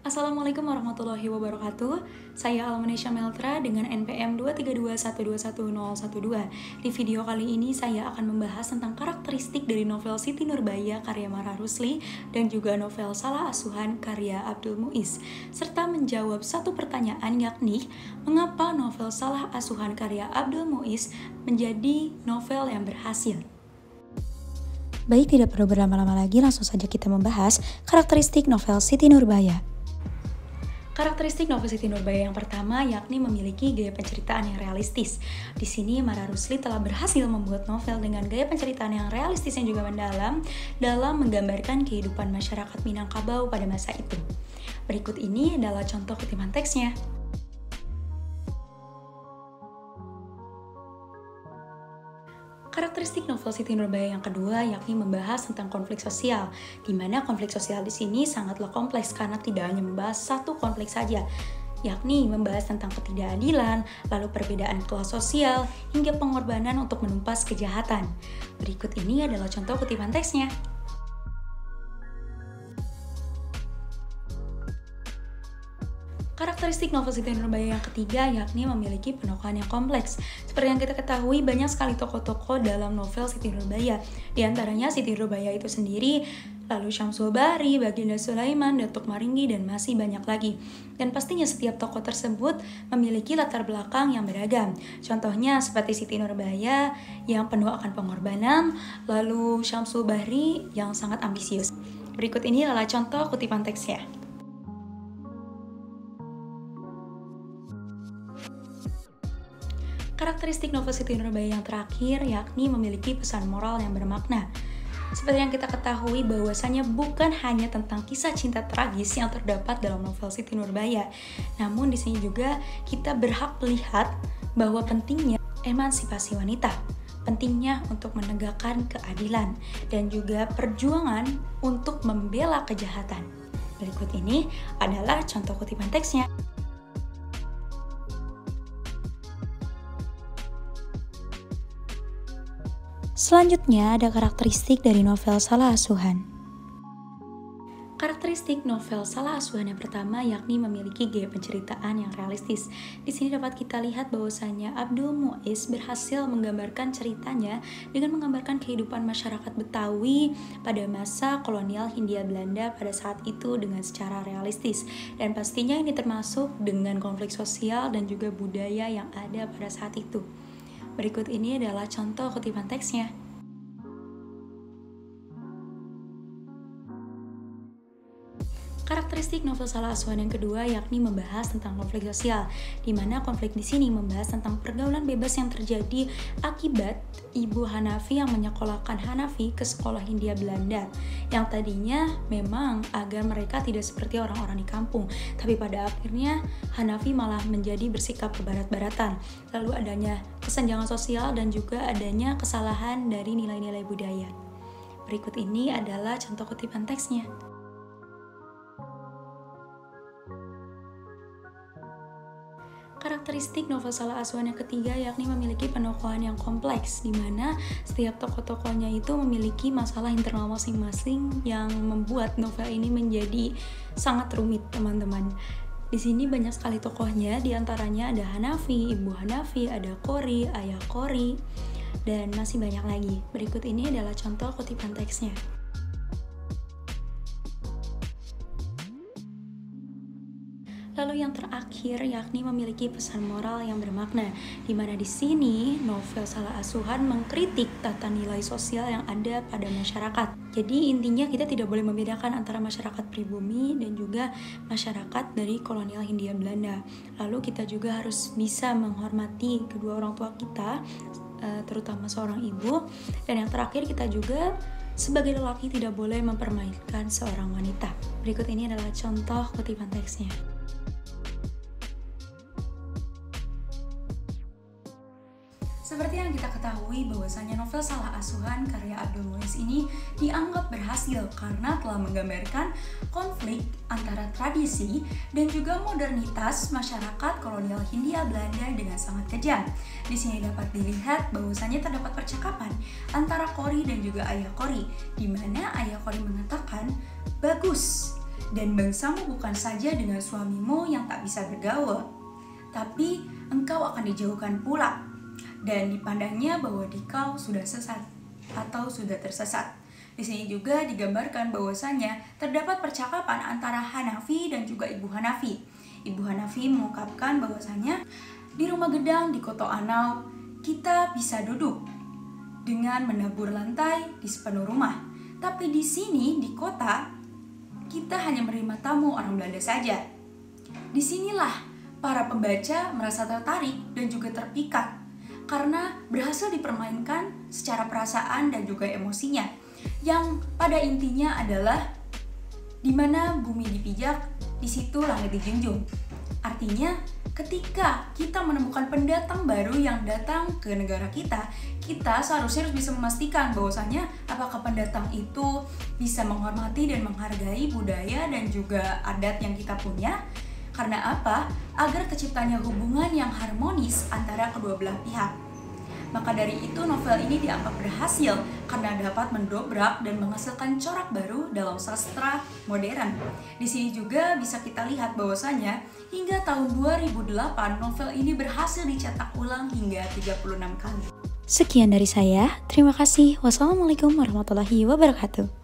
Assalamualaikum warahmatullahi wabarakatuh. Saya Almanisha Meltra dengan NPM 232121012. Di video kali ini saya akan membahas tentang karakteristik dari novel Siti Nurbaya karya Mara Rusli dan juga novel Salah Asuhan karya Abdul Muiz, serta menjawab satu pertanyaan, yakni mengapa novel Salah Asuhan karya Abdul Muiz menjadi novel yang berhasil. Baik, tidak perlu berlama-lama lagi, langsung saja kita membahas karakteristik novel Siti Nurbaya. Karakteristik novel Siti Nurbaya yang pertama yakni memiliki gaya penceritaan yang realistis. Di sini Mara Rusli telah berhasil membuat novel dengan gaya penceritaan yang realistis yang juga mendalam dalam menggambarkan kehidupan masyarakat Minangkabau pada masa itu. Berikut ini adalah contoh kutipan teksnya. Karakteristik novel Siti Nurbaya yang kedua yakni membahas tentang konflik sosial, di mana konflik sosial di sini sangatlah kompleks karena tidak hanya membahas satu konflik saja, yakni membahas tentang ketidakadilan, lalu perbedaan kelas sosial, hingga pengorbanan untuk menumpas kejahatan. Berikut ini adalah contoh kutipan teksnya. Karakteristik novel Siti Nurbaya yang ketiga yakni memiliki penokohan yang kompleks. Seperti yang kita ketahui, banyak sekali tokoh-tokoh dalam novel Siti Nurbaya. Di antaranya Siti Nurbaya itu sendiri, lalu Syamsul Bahri, Baginda Sulaiman, Datuk Maringgi, dan masih banyak lagi. Dan pastinya setiap tokoh tersebut memiliki latar belakang yang beragam. Contohnya seperti Siti Nurbaya yang penuh akan pengorbanan, lalu Syamsul Bahri yang sangat ambisius. Berikut ini adalah contoh kutipan teksnya. Karakteristik novel Siti Nurbaya yang terakhir yakni memiliki pesan moral yang bermakna. Seperti yang kita ketahui bahwasanya bukan hanya tentang kisah cinta tragis yang terdapat dalam novel Siti Nurbaya, namun di sini juga kita berhak melihat bahwa pentingnya emansipasi wanita, pentingnya untuk menegakkan keadilan, dan juga perjuangan untuk membela kejahatan. Berikut ini adalah contoh kutipan teksnya. Selanjutnya ada karakteristik dari novel Salah Asuhan. Karakteristik novel Salah Asuhan yang pertama yakni memiliki gaya penceritaan yang realistis. Di sini dapat kita lihat bahwasanya Abdul Muiz berhasil menggambarkan ceritanya dengan menggambarkan kehidupan masyarakat Betawi pada masa kolonial Hindia Belanda pada saat itu dengan secara realistis. Dan pastinya ini termasuk dengan konflik sosial dan juga budaya yang ada pada saat itu. Berikut ini adalah contoh kutipan teksnya. Karakteristik novel Salah Asuhan yang kedua yakni membahas tentang konflik sosial, di mana konflik di sini membahas tentang pergaulan bebas yang terjadi akibat Ibu Hanafi yang menyekolahkan Hanafi ke sekolah Hindia Belanda, yang tadinya memang agar mereka tidak seperti orang-orang di kampung, tapi pada akhirnya Hanafi malah menjadi bersikap kebarat-baratan, lalu adanya kesenjangan sosial dan juga adanya kesalahan dari nilai-nilai budaya. Berikut ini adalah contoh kutipan teksnya. Karakteristik novel Salah Asuhan yang ketiga yakni memiliki penokohan yang kompleks, di mana setiap tokoh-tokohnya itu memiliki masalah internal masing-masing yang membuat novel ini menjadi sangat rumit, teman-teman. Di sini banyak sekali tokohnya, di antaranya ada Hanafi, Ibu Hanafi, ada Qori, Ayah Qori, dan masih banyak lagi. Berikut ini adalah contoh kutipan teksnya. Lalu yang terakhir yakni memiliki pesan moral yang bermakna, di mana di sini novel Salah Asuhan mengkritik tata nilai sosial yang ada pada masyarakat. Jadi intinya kita tidak boleh membedakan antara masyarakat pribumi dan juga masyarakat dari kolonial Hindia Belanda. Lalu kita juga harus bisa menghormati kedua orang tua kita, terutama seorang ibu. Dan yang terakhir kita juga sebagai lelaki tidak boleh mempermainkan seorang wanita. Berikut ini adalah contoh kutipan teksnya. Seperti yang kita ketahui bahwasanya novel Salah Asuhan karya Abdul Muiz ini dianggap berhasil karena telah menggambarkan konflik antara tradisi dan juga modernitas masyarakat kolonial Hindia Belanda dengan sangat kejam. Di sini dapat dilihat bahwasanya terdapat percakapan antara Qori dan juga Ayah Qori, di mana Ayah Qori mengatakan, "Bagus, Dan bangsamu bukan saja dengan suamimu yang tak bisa bergaul, tapi engkau akan dijauhkan pula. Dan dipandangnya bahwa dikau sudah sesat atau sudah tersesat. Di sini juga digambarkan bahwasanya terdapat percakapan antara Hanafi dan juga Ibu Hanafi. Ibu Hanafi mengungkapkan bahwasanya di rumah gedang di Koto Anau kita bisa duduk dengan menabur lantai di sepenuh rumah. Tapi di sini di kota kita hanya menerima tamu orang Belanda saja. Disinilah para pembaca merasa tertarik dan juga terpikat karena berhasil dipermainkan secara perasaan dan juga emosinya, yang pada intinya adalah di mana bumi dipijak, di situ langit dijunjung. Artinya, ketika kita menemukan pendatang baru yang datang ke negara kita, kita seharusnya harus bisa memastikan bahwasanya apakah pendatang itu bisa menghormati dan menghargai budaya dan juga adat yang kita punya. Karena apa? Agar terciptanya hubungan yang harmonis antara kedua belah pihak. Maka dari itu novel ini dianggap berhasil karena dapat mendobrak dan menghasilkan corak baru dalam sastra modern. Di sini juga bisa kita lihat bahwasanya hingga tahun 2008 novel ini berhasil dicetak ulang hingga 36 kali. Sekian dari saya, terima kasih. Wassalamualaikum warahmatullahi wabarakatuh.